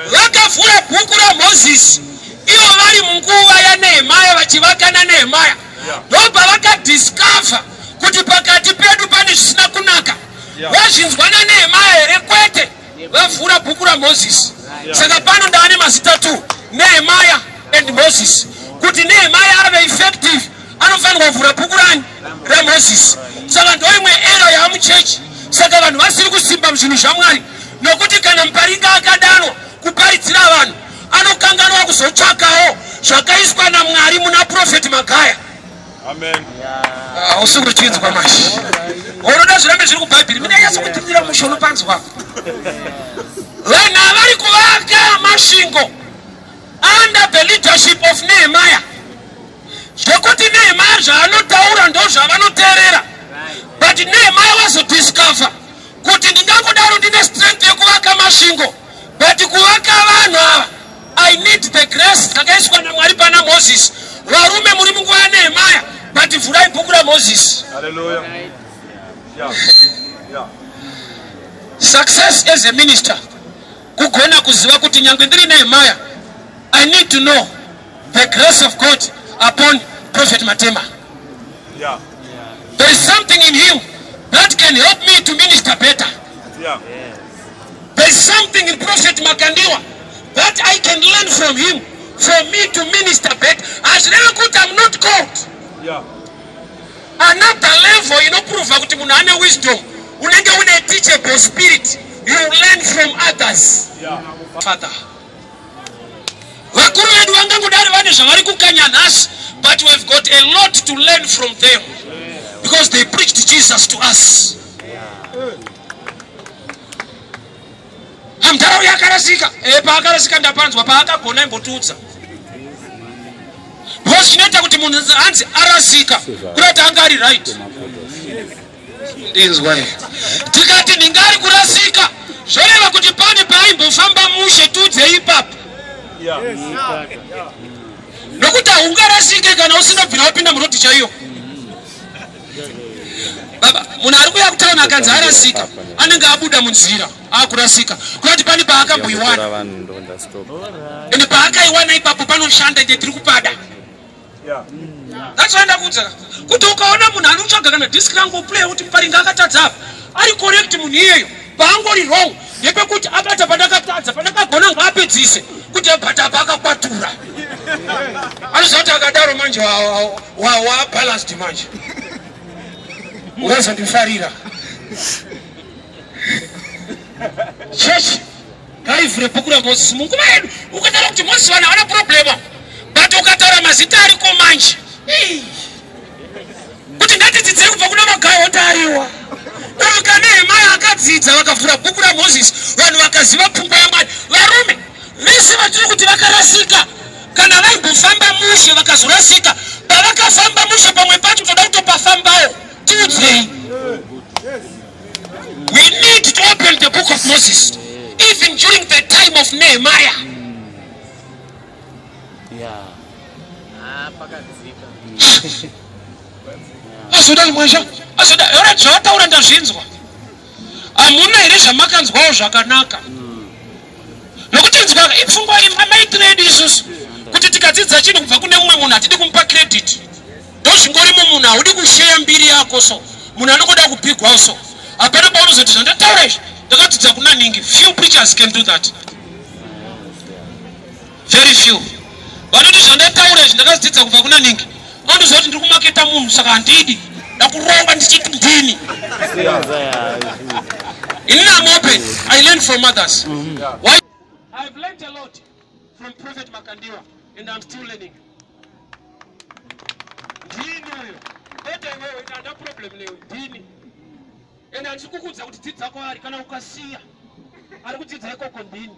vakavhura bhuku raMozisi ivo vari munguva yaNehemia vachivaka naNehemia ndobva vakadiscover kuti pakati pedu pane zvisina kunaka vazvinzwa naNehemia here kwete vavhura bhuku raMozisi saka pano ndane mazita 2 Nehemia and Moses kuti Nehemia ave effective anofanirwa kuvhura bhuku raMozisi saka ndo imwe ero yamuchechi saka vanhu vasiri kusimba muzvinhu zvaMwari nokuti kana muparinga akadanwa kuparidzira vanhu anokanganwa kuzotsvakawo zvakaiswa naMwari muna Prophet Magaya. Amen. Usuri chinzwa mashi. Oroda zvirambe zviri kuBhaibheri mina yasokutirira mushono panzwa. Vanhu vari kuvaka masvingo under the leadership of Nehemia. Zvekuti Nehemia zvaanotaura ndo zvavanoteerera. But Nehemia wazodiscover kuti ndingangodaro ndine strength yekuvaka masvingo but kuvaka vanhu ava I need the grace dzakaiswa naMwari pana Moses. Varume muri munguva yaNehemia but vhurai bhuku raMozisi. Hallelujah. Yeah. Success as a minister kugona kuziva kuti nyangwe ndiri Nehemia I need to know the grace of God upon Prophet Matema. Yeah. There is something in him that can help me to minister better. Yeah. There is something in Prophet Makandiwa that I can learn from him for me to minister better. As I'm not called. Yeah. Another level, prove kuti munhu ane wisdom. Unenge une teachable spirit. You learn from others. Yeah. Father. Vakuru vedu vangangodaro vane zvavari kukanya nhasi, but we have got a lot to learn from them because they preached Jesus to us. Hamtaro yakarasika. Paakarasika ndapanzwa paakagona imbotudza. Because chinoita kuti munhu anzi arasika kurati anga ari right. Ndinzwa tikati ndingari kurasika zvoreva kuti pane paimbofamba mushe tudze ipapo. Yeah. Nokuti haungarasike kana usingabvira wapinda murodhi chaiyo. Baba, munhu ari kuya kutauna akanzi arasika anenge abuda munzira akurasika kuti pane paakamboiwana ende paakaiwana ipapo panoshanda ende tiri kupada. That's why ndakuudza kuti ukaona munhu anotsvaga kana disk rangu play kuti muparinga akatadza apa ari correct munhu iyeyo paangori wrong ndepekuti akati pandakatadza pandakagona ngaapedzise kuti but apa akakwatura anoziva kuti akadaro manje wabalanced manje urazondifarira. Chechi ngaivhure bhuku raMozisi munguva yedu ukataura kuti Mozisi vanhu havana problema but ukataura mazita ariko manje kuti ngatidzidzei kubva kuna Magaya wotariwa uka Nehemia akadzidza vakavhura bhuku raMozisi vanhu vakaziva pfungwa yaMwari. Varume vese vatiri kuti vakarasika kana vaimbofamba mushe vakazorasika pavakafamba mushe pamwe pacho toda kutopafambawo tiudzei. We need to open the book of Moses even during the time of Nehemia. Azoda mwaja azoda ora zvataura ndazvinzwa amuna here zvamakanzwawo zvakanaka nokuti nzwa ipfungwa maitredu isusu kuti tikadzidza chinhu kubva kune mumwe munhu hatidi kumupa credit ndozvingori mumunhu haudi kusheya mbiri yako so munhu anokoda kupigwawo so hapana paunozoti zvandataura izvi ndakadzidza kuna ningi. Few preachers can do that. Very few. Vanoti zvandataura izvi ndakadzidza kubva kuna ningi andoziva kuti ndiri kumaketa munhu saka handidi ndakuronga ndichiti ndini. Inini I'm open. I learn from others. Why? I've learned a lot from Prophet Makandiwa and I'm still learning. Ndini uyo. Ete wewe ina problem leo ndini. Ena ndikukudza kuti dzidza kwaari kana ukasiya ari kudzidza ikoko ndini.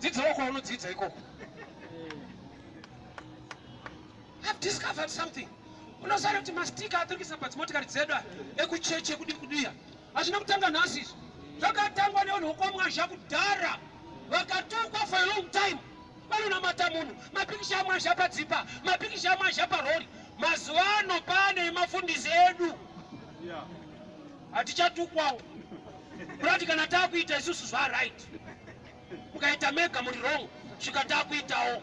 Dzidza wako unodzidza ikoko. I've discovered something. Unosara kuti mastika aturikisa padzimotikari dzedu ekucheche kudiya hazvina kutanga nhasi izvo zvakatangwa nevanhu vokwamwazha kudhara vakatukwa for a long time vanonamata munhu mapikisha amwazha padzipa mapikisha amwazha parori. Mazuva ano pane mafundisi edu hatichatukwawo Kurati kana takuita isusu zva right. Mukaita mega muri wrong. Chikata kuitawo.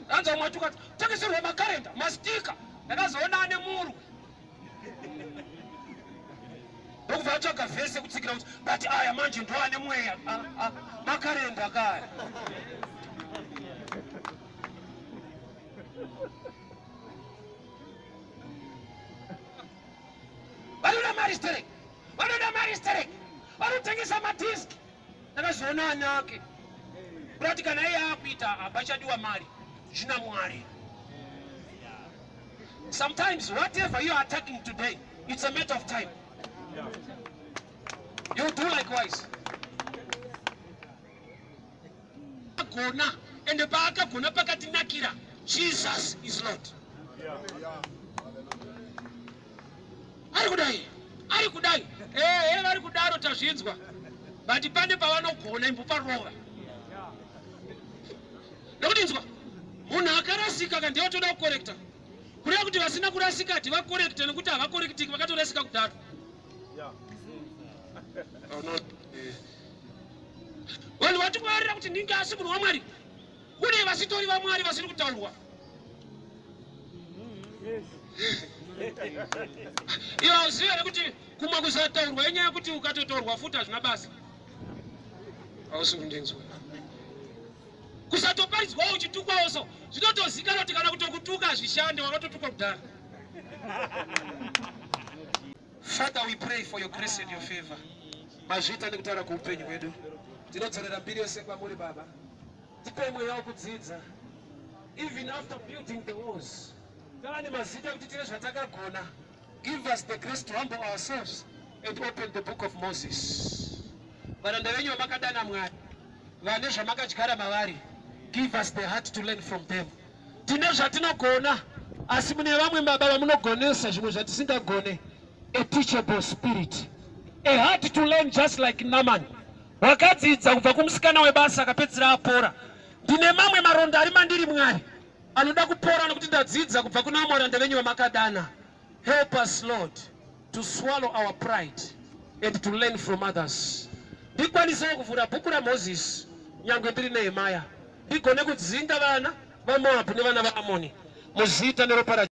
Anza mwatuka takisirwa makarenda, mastika. Ndakazoona ane muru. Ndokubvatsvaga vhese kutsikira kuti but aya manje ndo ane mweya. Makarenda kaya. Vanoda mari sterek. Vanotengesa madiski. Ndakazoona anake. Kurati kana iye akuita hapachadiwa mari. Zvina Mwari. Sometimes whatever you are attacking today, it's a matter of time. You do likewise. Gona and the baka gona pakati nakira. Jesus is Lord. Ari kudai. Ari kudaro tazvinzwa. But pane pavanogona imbopa rova. Ndokudinzwa. Munhu akarasika kandi yotoda kukorekta. Kureva kuti vasina kurasika ati vakorekte nekuti havakorektiki vakatorasika kudaro. Vanhu vatikuvarira kuti ndinge asi munhu waMwari. Kune vasitori vaMwari vasiri kutaurwa. Ivo uzive kuti kumwe kusataurwa inyaya yekuti ukatotaurwa futi hazvina basa. Hausi kundinzwa. Kusatoparidzwa uchitukwawo so. Zvinotozikanwa kuti kana kutokutuka hazvishande wakatotukwa kudhara. Father, we pray for your grace and your favor. Mazvita nekutaura kuupenyu hwedu. Tinodzorera mbiri yose kwamuri Baba. Tipe mweya wekudzidza. Even after building the walls. Tava mazita kuti tine zvatakagona. Give us the grace to humble ourselves and open the book of Moses. Varanda venyu vamakadana Mwari. Vane zvamakadyara mavari. Give us the heart to learn from them. Tine zvatinogona. Asi mune vamwe Baba munogonesa zvimwe zvatisingagone. A teachable spirit. A heart to learn just like Naaman. Wakadzidza kubva kumusikana webasa akapedzisira apora. Ndine mamwe maronda ari mandiri Mwari. Anoda kupora nekuti ndadzidza kubva kuna varanda venyu vamakadana. Help us, Lord, to swallow our pride and to learn from others. Ndikwanise kuvhura bhuku raMozisi nyangwe ndiri Nehemia. Ndigone kudzinga vana vaMoabhu nevana vaAmoni. Muzita neropa